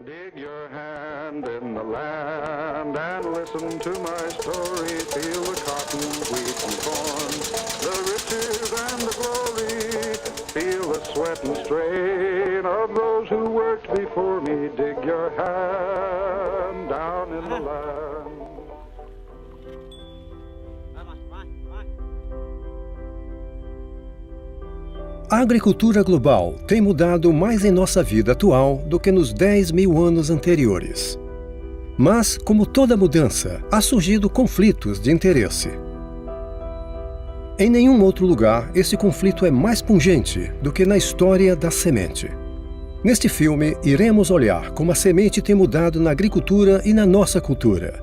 Dig your hand in the land and listen to my story. Feel the cotton, wheat and corn, the riches and the glory. Feel the sweat and strain of those who worked before me. Dig your hand down in the land. A agricultura global tem mudado mais em nossa vida atual do que nos 10 mil anos anteriores. Mas, como toda mudança, há surgido conflitos de interesse. Em nenhum outro lugar, esse conflito é mais pungente do que na história da semente. Neste filme, iremos olhar como a semente tem mudado na agricultura e na nossa cultura,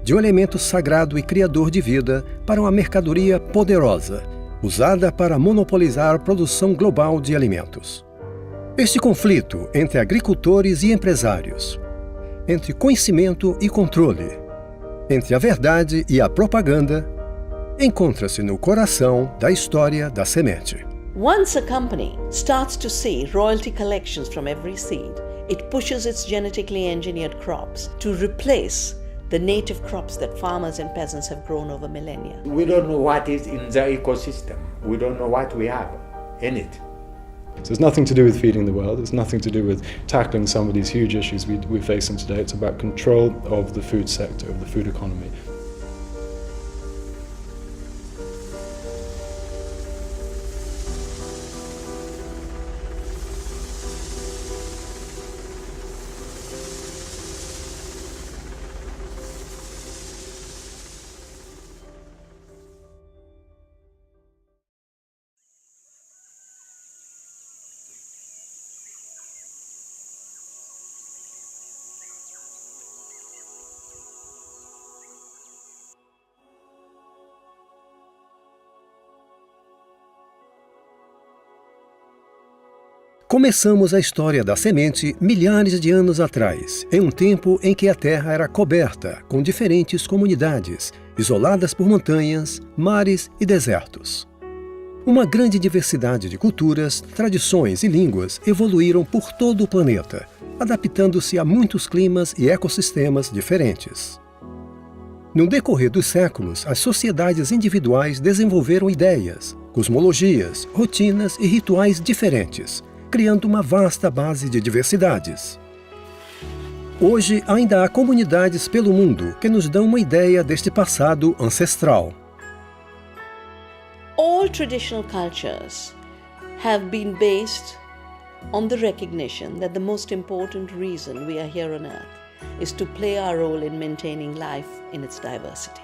de um elemento sagrado e criador de vida para uma mercadoria poderosa, usada para monopolizar a produção global de alimentos. Este conflito entre agricultores e empresários, entre conhecimento e controle, entre a verdade e a propaganda, encontra-se no coração da história da semente. Once a company starts to see royalty collections from every seed, it pushes its genetically engineered crops to replace the native crops that farmers and peasants have grown over millennia. We don't know what is in the ecosystem. We don't know what we have in it. So it's nothing to do with feeding the world. It's nothing to do with tackling some of these huge issues we're facing today. It's about control of the food sector, of the food economy. Começamos a história da semente milhares de anos atrás, em um tempo em que a Terra era coberta com diferentes comunidades, isoladas por montanhas, mares e desertos. Uma grande diversidade de culturas, tradições e línguas evoluíram por todo o planeta, adaptando-se a muitos climas e ecossistemas diferentes. No decorrer dos séculos, as sociedades individuais desenvolveram ideias, cosmologias, rotinas e rituais diferentes, criando uma vasta base de diversidades. Hoje, ainda há comunidades pelo mundo que nos dão uma ideia deste passado ancestral. All traditional cultures have been based on the recognition that the most important reason we are here on earth is to play our role in maintaining life in its diversity.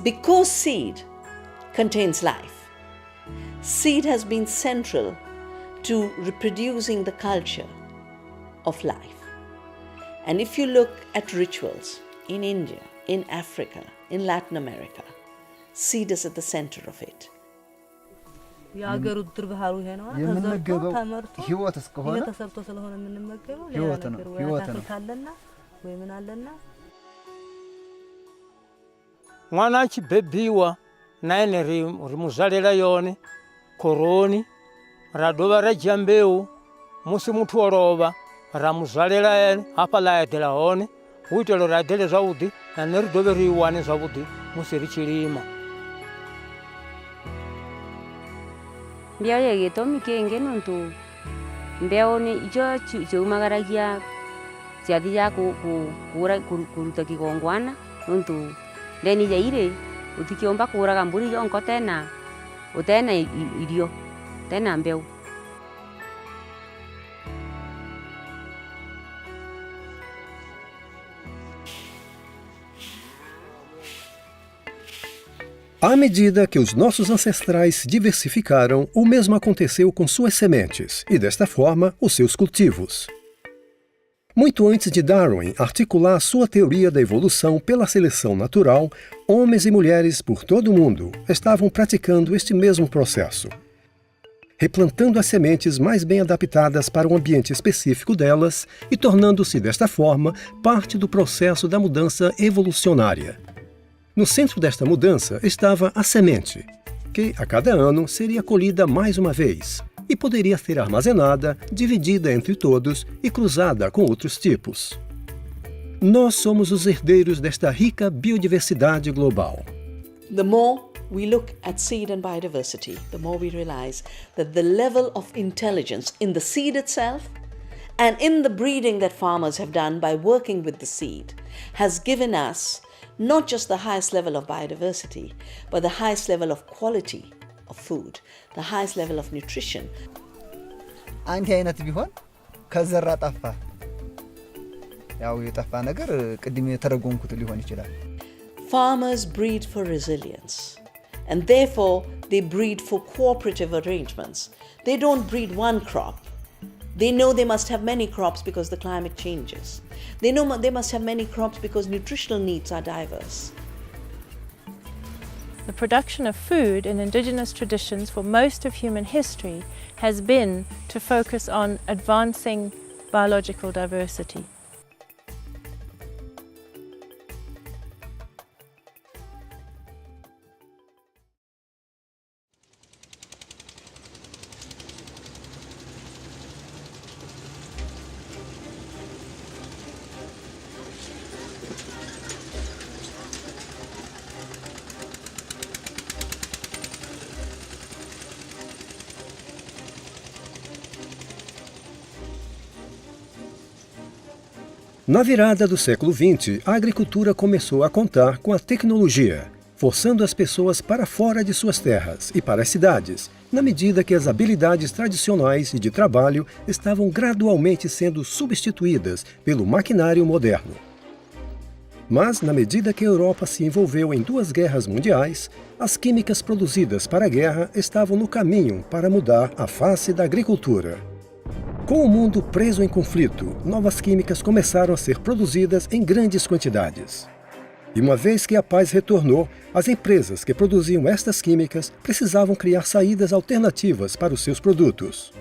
Because seed contains life, seed has been central to reproducing the culture of life. And if you look at rituals in India, in Africa, in Latin America, seed is at the center of it. የምንመገበው ህይወት እስከሆነ ህይወት ነው mwana chibebiwa naene rimuzalira yone koroni radova rajya mbeu musi mutu olova ramuzalira ene apa laetela hone uitelo radele zaudi na neridove riwane zaudi musi richilima mbeo yegitomi kenge nuntu mbeo ni icho chiumagaragia ciathi ya kuruta kigongwana nuntu ndeni yaire utikiomba kuraga mburi yonko tena utena irio tena mbeu. À medida que os nossos ancestrais diversificaram, o mesmo aconteceu com suas sementes e, desta forma, os seus cultivos. Muito antes de Darwin articular sua teoria da evolução pela seleção natural, homens e mulheres por todo o mundo estavam praticando este mesmo processo, replantando as sementes mais bem adaptadas para o ambiente específico delas e tornando-se, desta forma, parte do processo da mudança evolucionária. No centro desta mudança estava a semente, que a cada ano seria colhida mais uma vez, e poderia ser armazenada, dividida entre todos e cruzada com outros tipos. Nós somos os herdeiros desta rica biodiversidade global. The more we look at seed and biodiversity, the more we realize that the level of intelligence in the seed itself and in the breeding that farmers have done by working with the seed has given us not just the highest level of biodiversity, but the highest level of quality of food, the highest level of nutrition. አንድ አይነት ቢሆን ከዘራ ጠፋ ያው የጠፋ ነገር ቅድም የተረጎምኩት ሊሆን ይችላል። Farmers breed for resilience, and therefore they breed for cooperative arrangements. They don't breed one crop. They know they must have many crops because the climate changes. They know they must have many crops because nutritional needs are diverse. The production of food in indigenous traditions for most of human history has been to focus on advancing biological diversity. Na virada do século XX, a agricultura começou a contar com a tecnologia, forçando as pessoas para fora de suas terras e para as cidades, na medida que as habilidades tradicionais e de trabalho estavam gradualmente sendo substituídas pelo maquinário moderno. Mas, na medida que a Europa se envolveu em 2 guerras mundiais, as químicas produzidas para a guerra estavam no caminho para mudar a face da agricultura. Com o mundo preso em conflito, novas químicas começaram a ser produzidas em grandes quantidades. E uma vez que a paz retornou, as empresas que produziam estas químicas precisavam criar saídas alternativas para os seus produtos.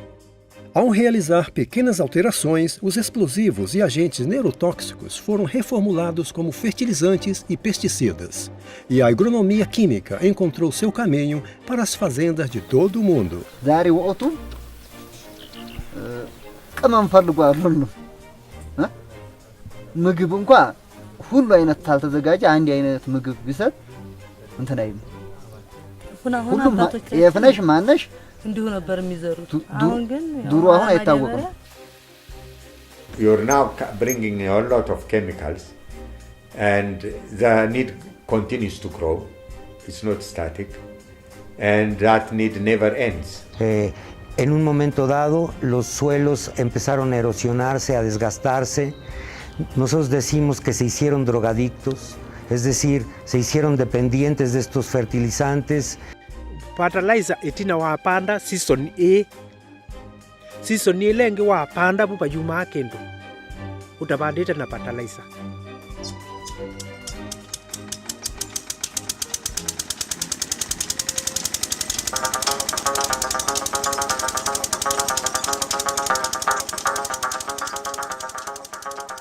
Ao realizar pequenas alterações, os explosivos e agentes neurotóxicos foram reformulados como fertilizantes e pesticidas. E a agronomia química encontrou seu caminho para as fazendas de todo o mundo. ቅመም ፈልጓል ሁሉ ምግብ እንኳን ሁሉ አይነት ታልተዘጋጀ አንድ አይነት ምግብ ቢሰጥ እንትን አይም ሁሉም የፍነሽ ማነሽ እንዲሁ ነበር የሚዘሩት አሁን ግን ድሮ አሁን አይታወቅም You're now bringing a lot of chemicals and the need continues to grow. It's not static and that need never ends. En un momento dado, los suelos empezaron a erosionarse, a desgastarse. Nosotros decimos que se hicieron drogadictos, es decir, se hicieron dependientes de estos fertilizantes. Fertilizer itina wapanda season A lengi wapanda buba yuma kendo utabandita na fertilizer.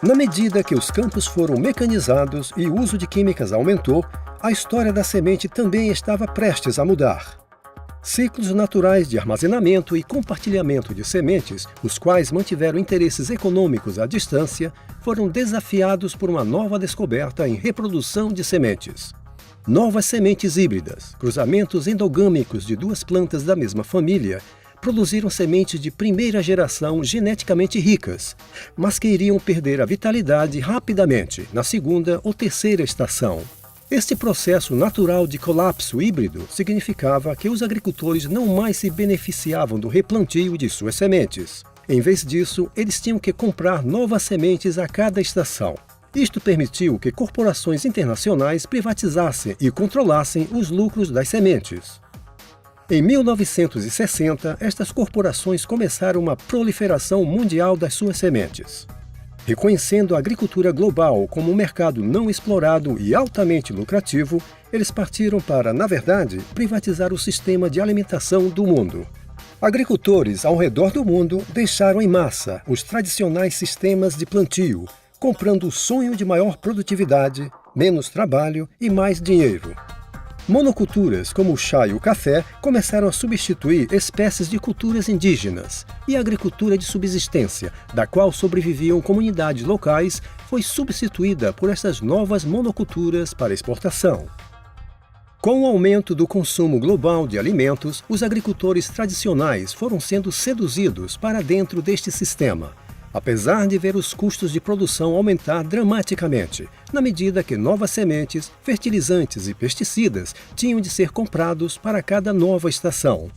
Na medida que os campos foram mecanizados e o uso de químicas aumentou, a história da semente também estava prestes a mudar. Ciclos naturais de armazenamento e compartilhamento de sementes, os quais mantiveram interesses econômicos à distância, foram desafiados por uma nova descoberta em reprodução de sementes. Novas sementes híbridas, cruzamentos endogâmicos de 2 plantas da mesma família, produziram sementes de primeira geração geneticamente ricas, mas que iriam perder a vitalidade rapidamente na segunda ou terceira estação. Este processo natural de colapso híbrido significava que os agricultores não mais se beneficiavam do replantio de suas sementes. Em vez disso, eles tinham que comprar novas sementes a cada estação. Isto permitiu que corporações internacionais privatizassem e controlassem os lucros das sementes. Em 1960, estas corporações começaram uma proliferação mundial das suas sementes. Reconhecendo a agricultura global como um mercado não explorado e altamente lucrativo, eles partiram para, na verdade, privatizar o sistema de alimentação do mundo. Agricultores ao redor do mundo deixaram em massa os tradicionais sistemas de plantio, comprando o sonho de maior produtividade, menos trabalho e mais dinheiro. Monoculturas como o chá e o café começaram a substituir espécies de culturas indígenas, e a agricultura de subsistência, da qual sobreviviam comunidades locais, foi substituída por essas novas monoculturas para exportação. Com o aumento do consumo global de alimentos, os agricultores tradicionais foram sendo seduzidos para dentro deste sistema, apesar de ver os custos de produção aumentar dramaticamente, na medida que novas sementes, fertilizantes e pesticidas tinham de ser comprados para cada nova estação.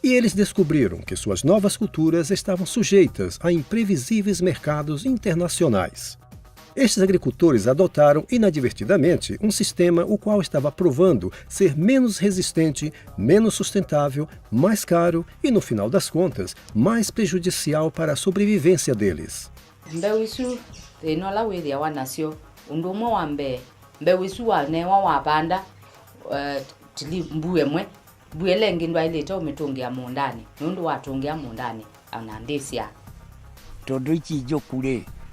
E eles descobriram que suas novas culturas estavam sujeitas a imprevisíveis mercados internacionais. Estes agricultores adotaram inadvertidamente um sistema o qual estava provando ser menos resistente, menos sustentável, mais caro e, no final das contas, mais prejudicial para a sobrevivência deles.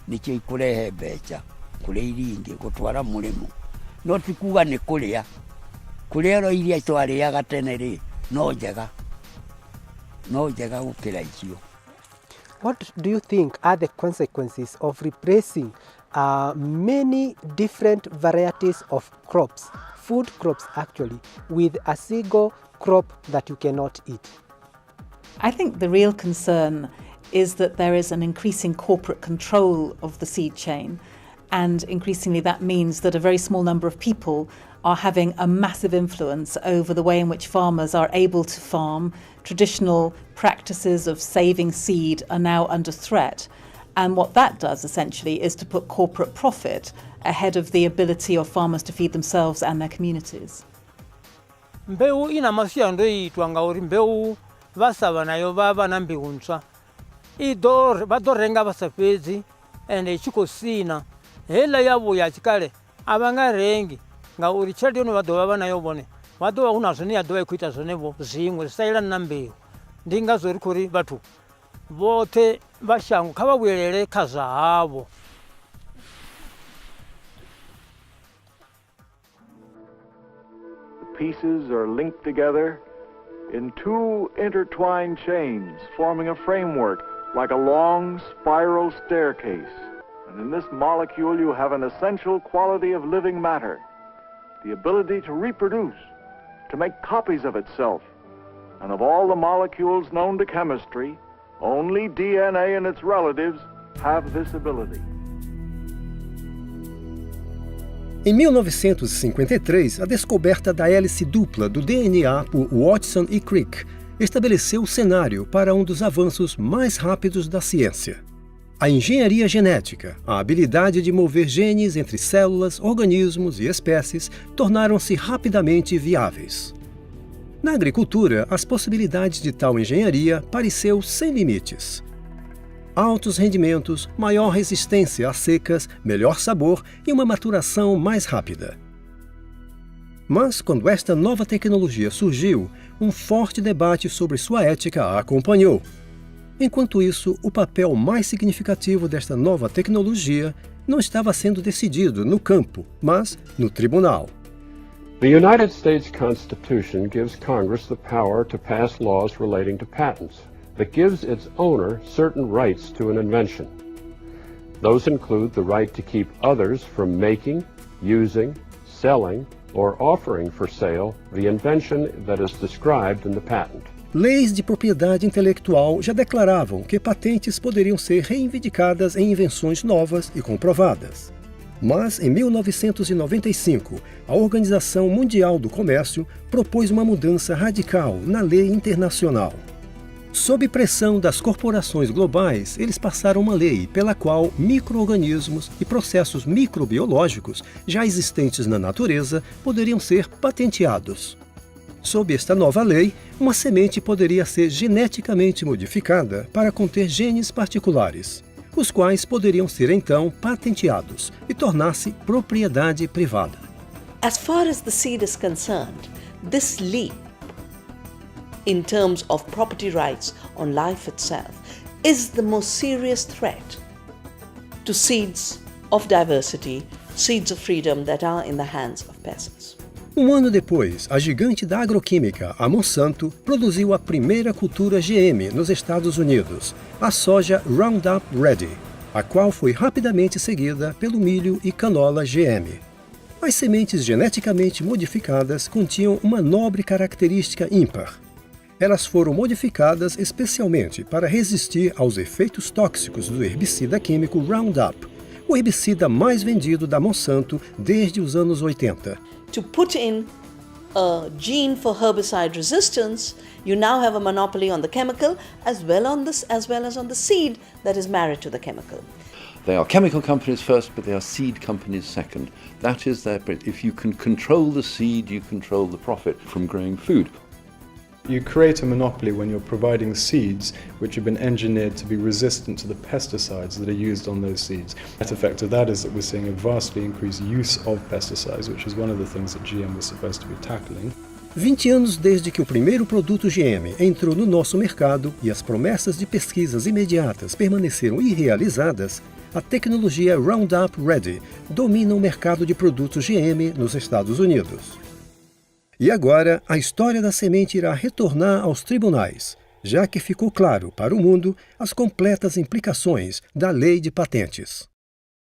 Nikyo ikurehe mbeca kuri iringi gutwara murimo no tikuga ni kuria ro iria twariaga tene ri no njega gukira icio. What do you think are the consequences of replacing many different varieties of crops, food crops actually, with a single crop that you cannot eat? I think the real concern is that there is an increasing corporate control of the seed chain, and increasingly that means that a very small number of people are having a massive influence over the way in which farmers are able to farm. Traditional practices of saving seed are now under threat, and what that does essentially is to put corporate profit ahead of the ability of farmers to feed themselves and their communities. Mbeu ina masiyando itwa ngauri mbeu vasava nayo vava na mbewu ntswa vadorenga vasapedzi ende ichikosina hela yavo yachikale avangarengi ngauri tshelede ino vadova vanayo vone vadova unazvo neyadova ikuita zvonevo zvimwe zvisailana na mbeu. Ndingazori kuri vathu vothe vashango khavavuyelele kha zvahavo. The pieces are linked together in two intertwined chains, forming a framework like a long spiral staircase. And in this molecule you have an essential quality of living matter, the ability to reproduce, to make copies of itself. And of all the molecules known to chemistry, only DNA and its relatives have this ability. Em 1953, a descoberta da hélice dupla do DNA por Watson e Crick estabeleceu o cenário para um dos avanços mais rápidos da ciência. A engenharia genética, a habilidade de mover genes entre células, organismos e espécies, tornaram-se rapidamente viáveis. Na agricultura, as possibilidades de tal engenharia pareceu sem limites. Altos rendimentos, maior resistência às secas, melhor sabor e uma maturação mais rápida. Mas, quando esta nova tecnologia surgiu, um forte debate sobre sua ética a acompanhou. Enquanto isso, o papel mais significativo desta nova tecnologia não estava sendo decidido no campo, mas no tribunal. The United States Constitution gives Congress the power to pass laws relating to patents that gives its owner certain rights to an invention. Those include the right to keep others from making, using, selling, or offering for sale the invention that is described in the patent. Leis de propriedade intelectual já declaravam que patentes poderiam ser reivindicadas em invenções novas e comprovadas. Mas, em 1995, a Organização Mundial do Comércio propôs uma mudança radical na lei internacional. Sob pressão das corporações globais, eles passaram uma lei pela qual micro-organismos e processos microbiológicos já existentes na natureza poderiam ser patenteados. Sob esta nova lei, uma semente poderia ser geneticamente modificada para conter genes particulares, os quais poderiam ser então patenteados e tornar-se propriedade privada. As far as the seed is concerned, this leap in terms of property rights on life itself is the most serious threat to seeds of diversity, seeds of freedom that are in the hands of peasants. Um ano depois, a gigante da agroquímica, a Monsanto, produziu a primeira cultura GM nos Estados Unidos, a soja Roundup Ready, a qual foi rapidamente seguida pelo milho e canola GM. As sementes geneticamente modificadas continham uma nobre característica ímpar. Elas foram modificadas especialmente para resistir aos efeitos tóxicos do herbicida químico Roundup, o herbicida mais vendido da Monsanto desde os anos 80. To put in a gene for herbicide resistance, you now have a monopoly on the chemical as well as on the seed that is married to the chemical. They are chemical companies first, but they are seed companies second. That is if you can control the seed, you control the profit from growing food. You create a monopoly when you're providing seeds which have been engineered to be resistant to the pesticides that are used on those seeds. The effect of that is that we're seeing a vastly increased use of pesticides, which is one of the things that GM was supposed to be tackling. 20 anos desde que o primeiro produto GM entrou no nosso mercado e as promessas de pesquisas imediatas permaneceram irrealizadas, a tecnologia Roundup Ready domina o mercado de produtos GM nos Estados Unidos. E agora, a história da semente irá retornar aos tribunais, já que ficou claro para o mundo as completas implicações da lei de patentes.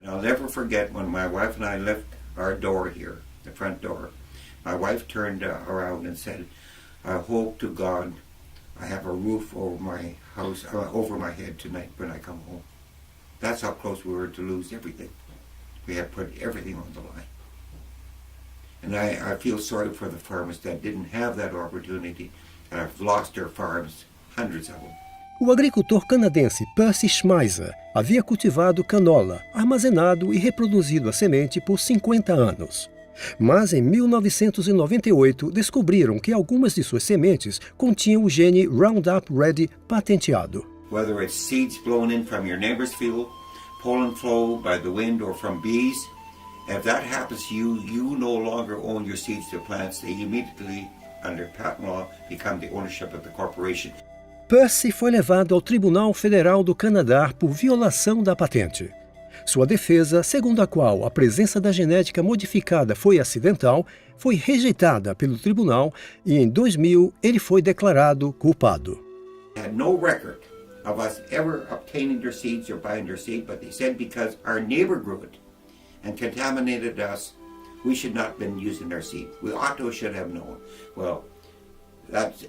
I'll never forget when my wife and I left our door here, the front door. My wife turned around and said, "I hope to God I have a roof over my house, over my head tonight when I come home." That's how close we were to lose everything. We had put everything on the line. And I feel sorry for the farmers that didn't have that opportunity and have lost their farms, hundreds of them. O agricultor canadense Percy Schmeiser havia cultivado canola, armazenado e reproduzido a semente por 50 anos. Mas em 1998 descobriram que algumas de suas sementes continham o gene Roundup Ready patenteado. Whether it's seeds blown in from your neighbor's field, pollen flow by the wind or from bees, if that happens to you, you no longer own your seeds to plants. They immediately, under patent law, become the ownership of the corporation. Percy foi levado ao Tribunal Federal do Canadá por violação da patente. Sua defesa, segundo a qual a presença da genética modificada foi acidental, foi rejeitada pelo tribunal e em 2000 ele foi declarado culpado. They had no record of us ever obtaining their seeds or buying their seed, but they said because our neighbor grew it and contaminated us, we should not have been using their seed. We ought to should have known. Well, that's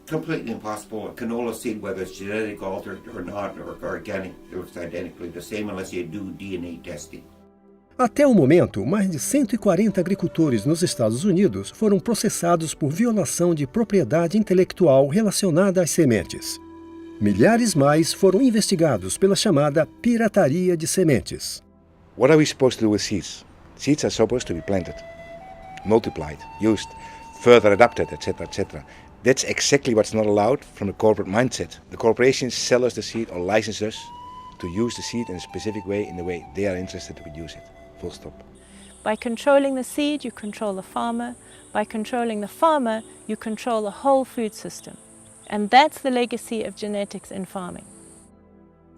completely impossible. A canola seed, whether it's genetic altered or not, or organic, it looks identically the same unless you do DNA testing. Até o momento, mais de 140 agricultores nos Estados Unidos foram processados por violação de propriedade intelectual relacionada às sementes. Milhares mais foram investigados pela chamada pirataria de sementes. What are we supposed to do with seeds? Seeds are supposed to be planted, multiplied, used, further adapted, etc., etc. That's exactly what's not allowed from the corporate mindset. The corporations sell us the seed or license us to use the seed in a specific way, in the way they are interested to use it. Full stop. By controlling the seed, you control the farmer. By controlling the farmer, you control the whole food system. And that's the legacy of genetics in farming.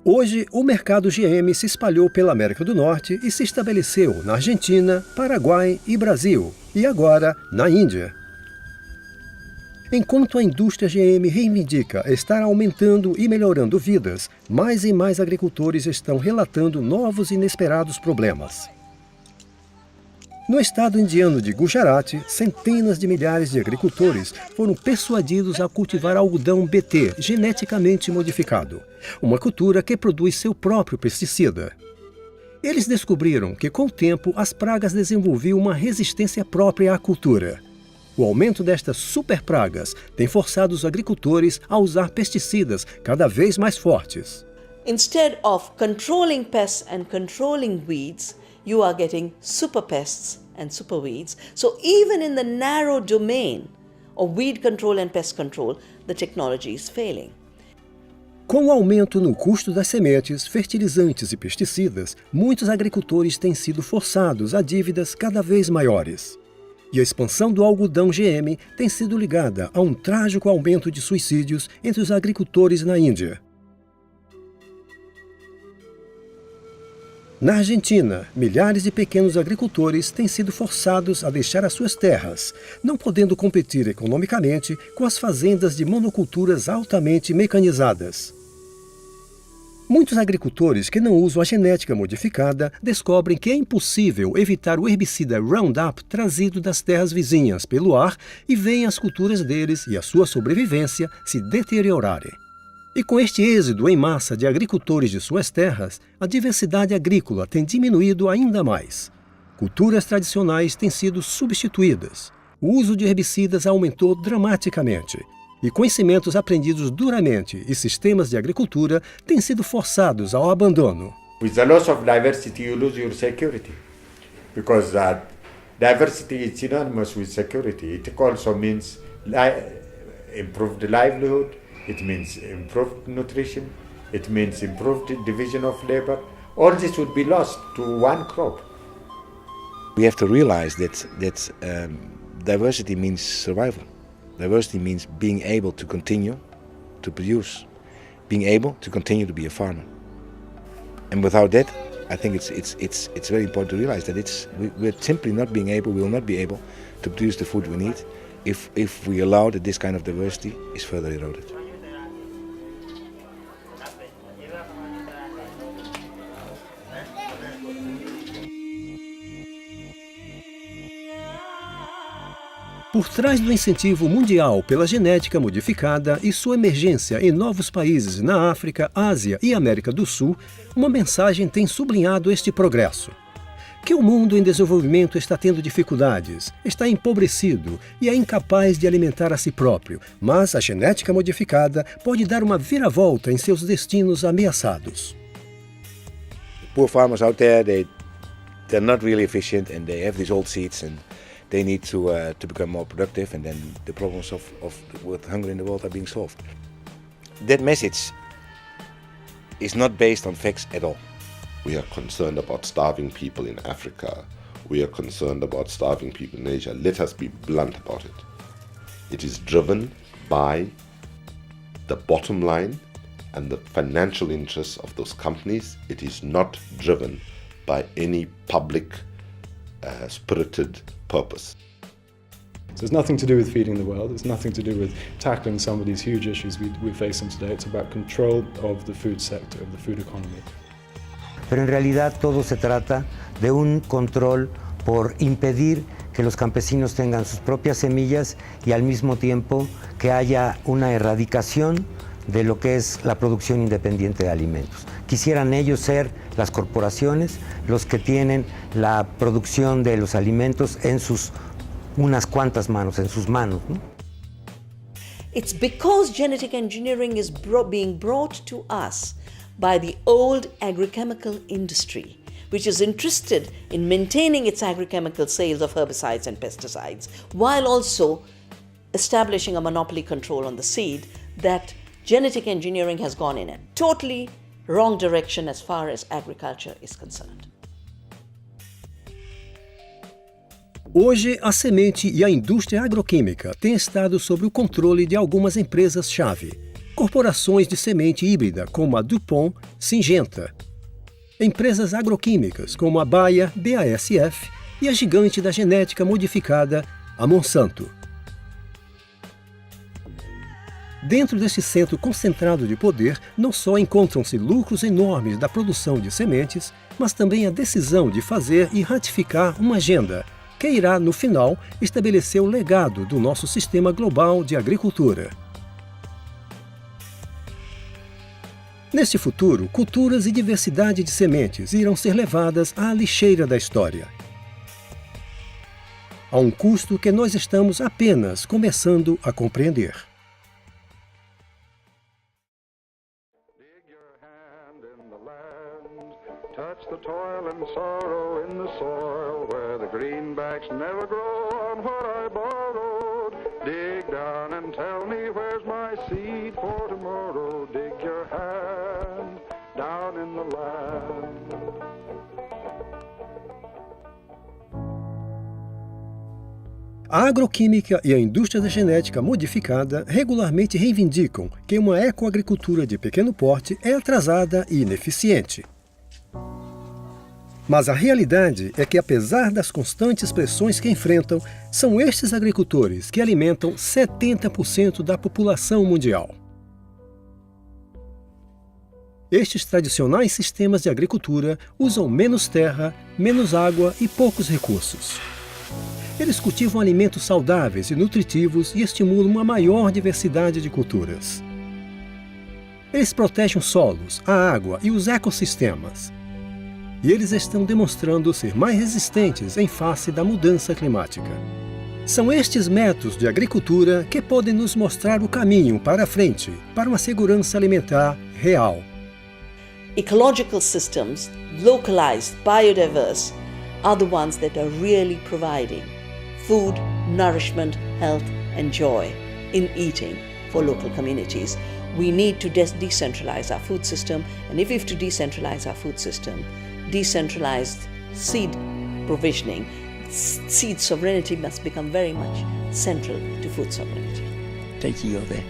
Hoje, o mercado GM se espalhou pela América do Norte e se estabeleceu na Argentina, Paraguai e Brasil, e agora na Índia. Enquanto a indústria GM reivindica estar aumentando e melhorando vidas, mais e mais agricultores estão relatando novos e inesperados problemas. No estado indiano de Gujarat, centenas de milhares de agricultores foram persuadidos a cultivar algodão BT geneticamente modificado, uma cultura que produz seu próprio pesticida. Eles descobriram que, com o tempo, as pragas desenvolviam uma resistência própria à cultura. O aumento destas superpragas tem forçado os agricultores a usar pesticidas cada vez mais fortes. Instead of controlling pests and controlling weeds, you are getting super pests and super weeds. So even in the narrow domain of weed control and pest control, the technology is failing. Com o aumento no custo das sementes, fertilizantes e pesticidas, muitos agricultores têm sido forçados a dívidas cada vez maiores. E a expansão do algodão GM tem sido ligada a um trágico aumento de suicídios entre os agricultores na Índia. Na Argentina, milhares de pequenos agricultores têm sido forçados a deixar as suas terras, não podendo competir economicamente com as fazendas de monoculturas altamente mecanizadas. Muitos agricultores que não usam a genética modificada descobrem que é impossível evitar o herbicida Roundup trazido das terras vizinhas pelo ar e veem as culturas deles e a sua sobrevivência se deteriorarem. E com este êxodo em massa de agricultores de suas terras, a diversidade agrícola tem diminuído ainda mais. Culturas tradicionais têm sido substituídas. O uso de herbicidas aumentou dramaticamente. E conhecimentos aprendidos duramente e sistemas de agricultura têm sido forçados ao abandono. With the loss of diversity, you lose your security. Because diversity is synonymous with security. It also means improved livelihood, it means improved nutrition, it means improved division of labor. All this would be lost to one crop. We have to realize that diversity means survival. Diversity means being able to continue to produce, being able to continue to be a farmer. And without that, I think it's very important to realize that we're simply not being able, we will not be able to produce the food we need if we allow that this kind of diversity is further eroded. Por trás do incentivo mundial pela genética modificada e sua emergência em novos países na África, Ásia e América do Sul, uma mensagem tem sublinhado este progresso. Que o mundo em desenvolvimento está tendo dificuldades, está empobrecido e é incapaz de alimentar a si próprio, mas a genética modificada pode dar uma viravolta em seus destinos ameaçados. Poor farmers out there, they're not really efficient and they have these old seeds and they need to become more productive, and then the problems with hunger in the world are being solved. That message is not based on facts at all. We are concerned about starving people in Africa. We are concerned about starving people in Asia. Let us be blunt about it. It is driven by the bottom line and the financial interests of those companies. It is not driven by any public spirited purpose. So it's nothing to do with feeding the world, it's nothing to do with tackling some of these huge issues we face today. It's about control of the food sector, of the food economy. Pero en realidad todo se trata de un control por impedir que los campesinos tengan sus propias semillas y al mismo tiempo que haya una erradicación de lo que es la producción independiente de alimentos. Quisieran ellos ser las corporaciones los que tienen la producción de los alimentos en sus unas cuantas manos, en sus manos, ¿no? It's because genetic engineering is being brought to us by the old agrochemical industry, which is interested in maintaining its agrochemical sales of herbicides and pesticides, while also establishing a monopoly control on the seed, that genetic engineering has gone in a totally wrong direction as far as agriculture is concerned. Hoje, a semente e a indústria agroquímica têm estado sob o controle de algumas empresas-chave. Corporações de semente híbrida como a DuPont, Syngenta. Empresas agroquímicas como a Bayer, BASF e a gigante da genética modificada, a Monsanto. Dentro deste centro concentrado de poder, não só encontram-se lucros enormes da produção de sementes, mas também a decisão de fazer e ratificar uma agenda que irá, no final, estabelecer o legado do nosso sistema global de agricultura. Neste futuro, culturas e diversidade de sementes irão ser levadas à lixeira da história, a um custo que nós estamos apenas começando a compreender. Touch the toil and sorrow in the soil where the greenbacks never grow on what I borrowed. Dig down and tell me where's my seed for tomorrow. Dig your hand down in the land. A agroquímica e a indústria da genética modificada regularmente reivindicam que uma ecoagricultura de pequeno porte é atrasada e ineficiente. Mas a realidade é que, apesar das constantes pressões que enfrentam, são estes agricultores que alimentam 70% da população mundial. Estes tradicionais sistemas de agricultura usam menos terra, menos água e poucos recursos. Eles cultivam alimentos saudáveis e nutritivos e estimulam uma maior diversidade de culturas. Eles protegem os solos, a água e os ecossistemas. E eles estão demonstrando ser mais resistentes em face da mudança climática. São estes métodos de agricultura que podem nos mostrar o caminho para a frente, para uma segurança alimentar real. Ecological systems, localized, biodiverse, are the ones that are really providing food, nourishment, health and joy in eating for local communities. We need to decentralize our food system, and if we have to decentralize our food system, decentralized seed provisioning, seed sovereignty must become very much central to food sovereignty. Tekiothe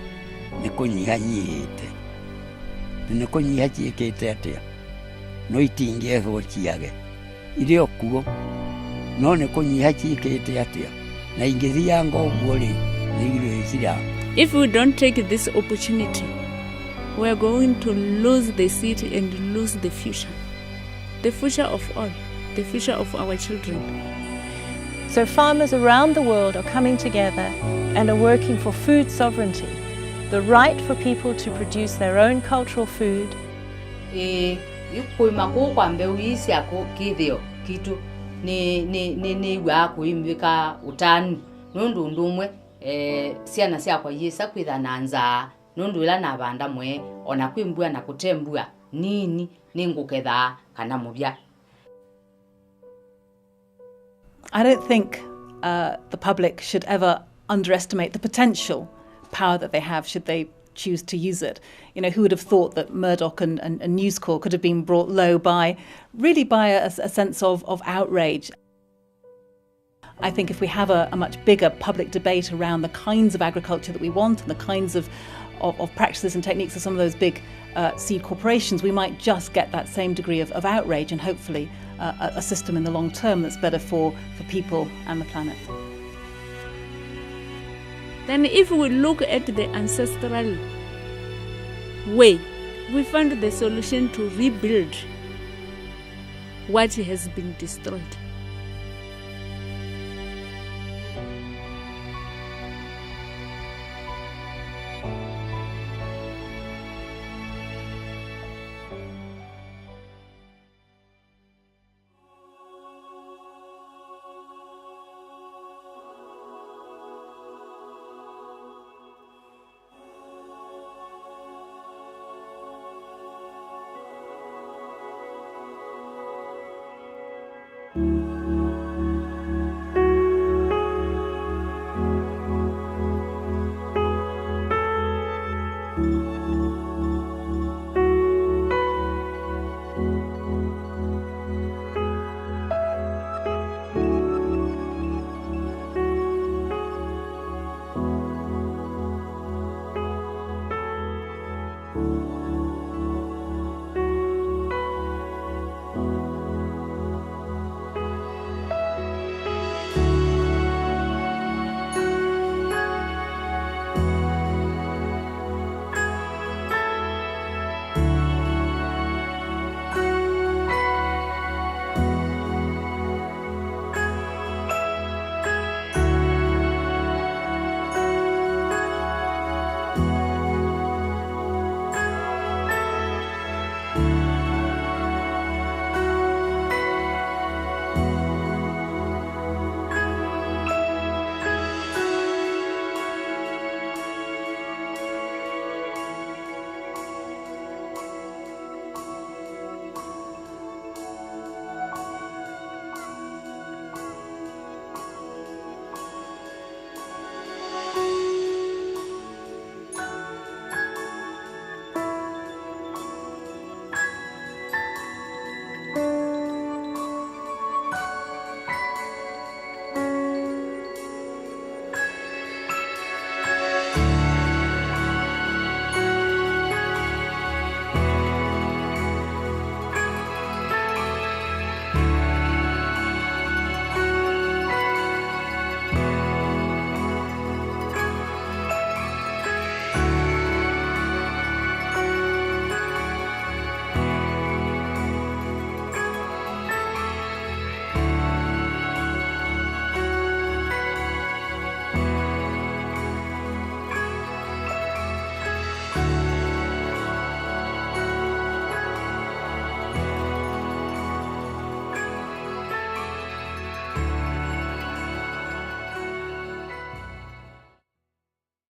nĩ kũnyihanyihĩte nĩ kũnyihanyihĩte atĩa no itingĩethũkiage irĩ o kuo no nĩ kũnyihanyihĩte atĩa na ingĩthianga ũguo-rĩ nĩ irio. If we don't take this opportunity, we are going to lose the city and lose the future of all, the future of our children. So farmers around the world are coming together and are working for food sovereignty, the right for people to produce their own cultural food. Kuima kwa mbeu isi ako kithio kitu ni wa kuimika utanu nundu ndumwe ciana ciakwa yisa kwitha na nzaa nundu ila na banda mwe ona kwimbua na kutembua nini ninguketha kana mubya. I don't think the public should ever underestimate the potential power that they have should they choose to use it. You know, who would have thought that Murdoch and News Corp could have been brought low by a sense of outrage. I think if we have a much bigger public debate around the kinds of agriculture that we want and the kinds of practices and techniques of some of those big seed corporations, we might just get that same degree of outrage and hopefully a system in the long term that's better for people and the planet. Then if we look at the ancestral way, we find the solution to rebuild what has been destroyed. Thank you.